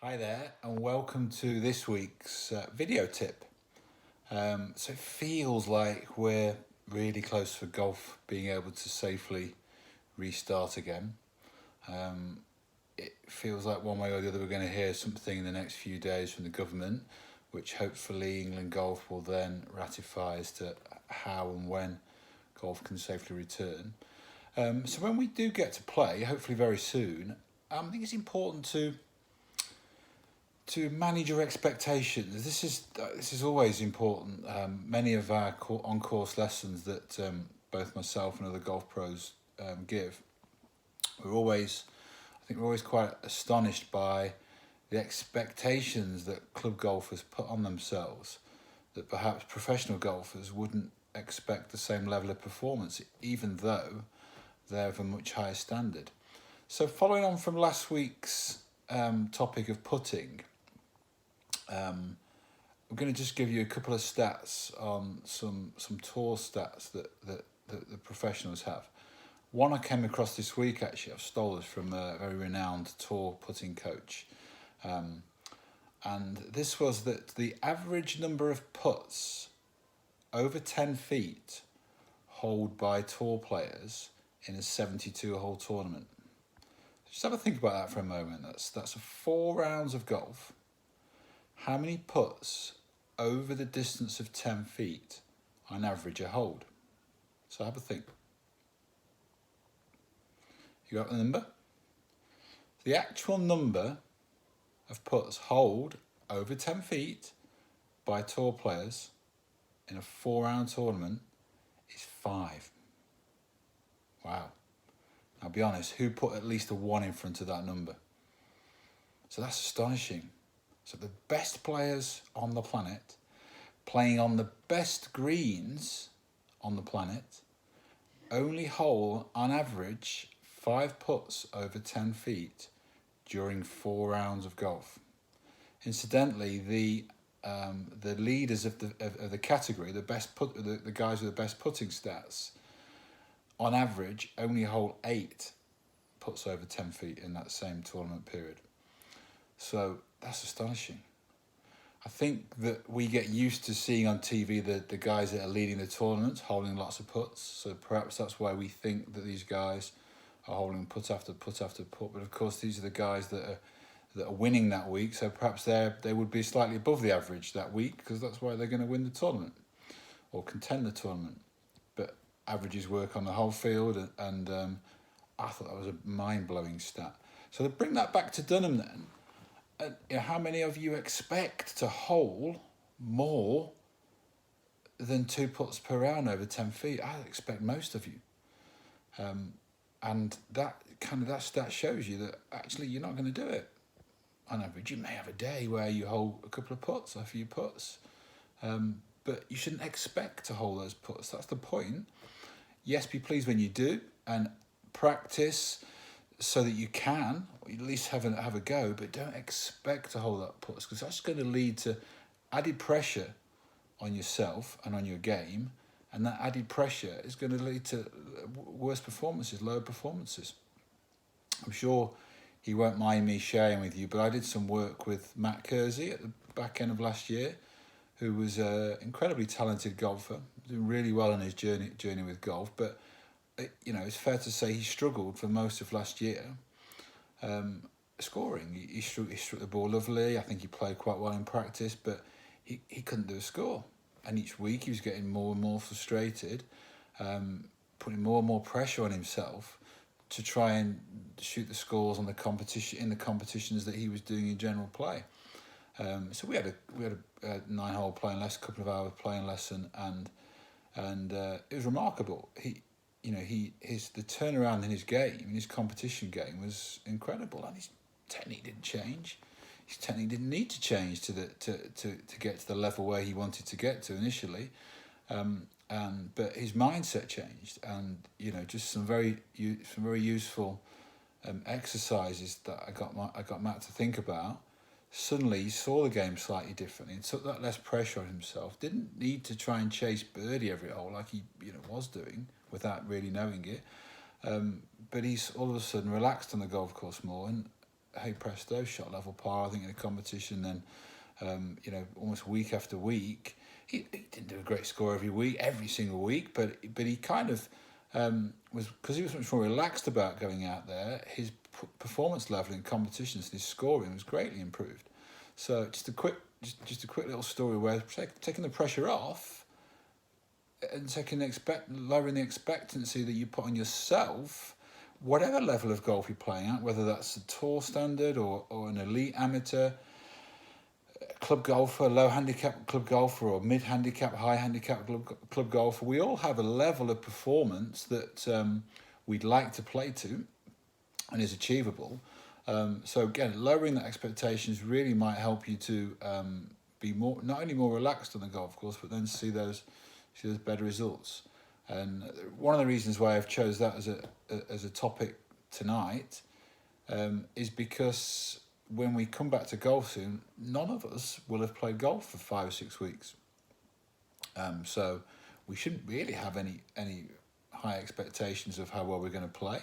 Hi there, and welcome to this week's video tip. So it feels like we're really close for golf being able to safely restart again. It feels like one way or the other we're going to hear something in the next few days from the government, which hopefully England Golf will then ratify as to how and when golf can safely return. So when we do get to play, hopefully very soon, I think it's important to manage your expectations. This is always important. Many of our on course lessons that both myself and other golf pros give, we're always quite astonished by the expectations that club golfers put on themselves, that perhaps professional golfers wouldn't expect the same level of performance, even though they're of a much higher standard. So following on from last week's topic of putting, I'm going to just give you a couple of stats on some tour stats that the professionals have. One I came across this week, actually, I've stolen this from a very renowned tour putting coach. And this was that the average number of putts over 10 feet holed by tour players in a 72-hole tournament. Just have a think about that for a moment. That's 4 rounds of golf. How many putts over the distance of 10 feet on average are holed? So have a think. You got the number? The actual number of putts holed over 10 feet by tour players in a 4-round tournament is 5. Wow. Now be honest, who put at least a 1 in front of that number? So that's astonishing. So the best players on the planet, playing on the best greens on the planet, only hole on average 5 putts over 10 feet during 4 rounds of golf. Incidentally, the leaders of the category, the guys with the best putting stats, on average only hole 8 putts over 10 feet in that same tournament period. So that's astonishing. I think that we get used to seeing on TV the guys that are leading the tournaments holding lots of putts. So perhaps that's why we think that these guys are holding putt after putt after putt. But of course, these are the guys that are winning that week. So perhaps they would be slightly above the average that week because that's why they're going to win the tournament or contend the tournament. But averages work on the whole field, and I thought that was a mind-blowing stat. So to bring that back to Dunham then, how many of you expect to hole more than 2 putts per round over 10 feet? I expect most of you. And that stat shows you that actually you're not going to do it. On average, you may have a day where you hole a couple of putts, a few putts, but you shouldn't expect to hole those putts. That's the point. Yes, be pleased when you do, and practice so that you can, or at least have a go, but don't expect to hold up putts because that's going to lead to added pressure on yourself and on your game, and that added pressure is going to lead to worse performances, lower performances. I'm sure he won't mind me sharing with you, but I did some work with Matt Kersey at the back end of last year, who was an incredibly talented golfer, doing really well in his journey with golf, but it's fair to say he struggled for most of last year scoring. He struck the ball lovely. I think he played quite well in practice, but he couldn't do a score. And each week he was getting more and more frustrated, putting more and more pressure on himself to try and shoot the scores on the competitions that he was doing in general play. So we had a 9-hole playing lesson, a couple of hours playing lesson, and it was remarkable. The turnaround in his game, in his competition game, was incredible, and his technique didn't change. His technique didn't need to change to get to the level where he wanted to get to initially, but his mindset changed, and just some very useful exercises that I got Matt to think about. Suddenly he saw the game slightly differently and took that less pressure on himself. Didn't need to try and chase birdie every hole like he was doing without really knowing it. But he's all of a sudden relaxed on the golf course more, hey presto, shot level par, I think, in a competition. Then, almost week after week, he didn't do a great score every single week, but he kind of was, because he was much more relaxed about going out there. His performance level in competitions and his scoring was greatly improved. So just a quick little story where taking the pressure off and lowering the expectancy that you put on yourself, whatever level of golf you're playing at, whether that's a tour standard or an elite amateur club golfer, low handicap club golfer, or mid handicap, high handicap club golfer, we all have a level of performance that we'd like to play to and is achievable. So again, lowering that expectations really might help you to be not only more relaxed on the golf course, but then see those better results. And one of the reasons why I've chose that as a topic tonight is because when we come back to golf soon, none of us will have played golf for 5 or 6 weeks. So we shouldn't really have any high expectations of how well we're going to play.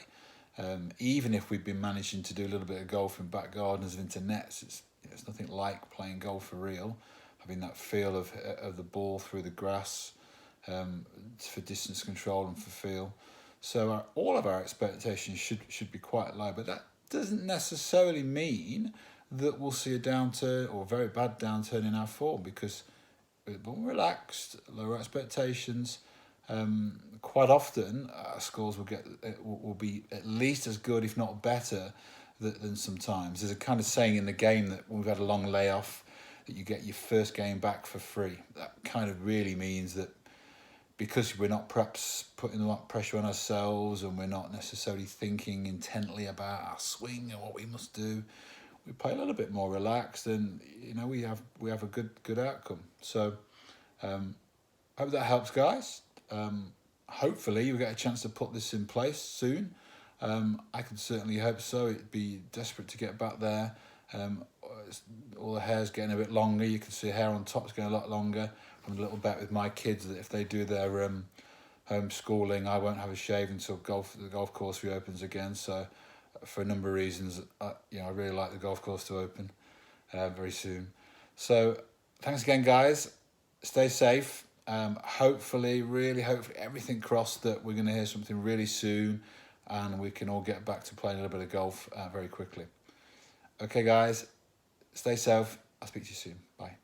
Even if we've been managing to do a little bit of golf in back gardens and into nets, it's nothing like playing golf for real. Having that feel of the ball through the grass, for distance control and for feel. So all of our expectations should be quite low, but that doesn't necessarily mean that we'll see a downturn or a very bad downturn in our form, because we're more relaxed, lower expectations. Quite often our scores will be at least as good, if not better, than sometimes. There's a kind of saying in the game that when we've had a long layoff, that you get your first game back for free. That kind of really means that because we're not perhaps putting a lot of pressure on ourselves and we're not necessarily thinking intently about our swing and what we must do, we play a little bit more relaxed, and we have a good outcome. So hope that helps, guys. Hopefully you'll get a chance to put this in place soon. I can certainly hope so. It'd be desperate to get back there. All the hair's getting a bit longer. You can see hair on top's getting a lot longer. I'm a little bet with my kids that if they do their homeschooling, I won't have a shave until the golf course reopens again. So for a number of reasons, I really like the golf course to open very soon. So thanks again, guys. Stay safe. Hopefully, everything crossed that we're going to hear something really soon and we can all get back to playing a little bit of golf very quickly. Okay, guys, stay safe. I'll speak to you soon. Bye.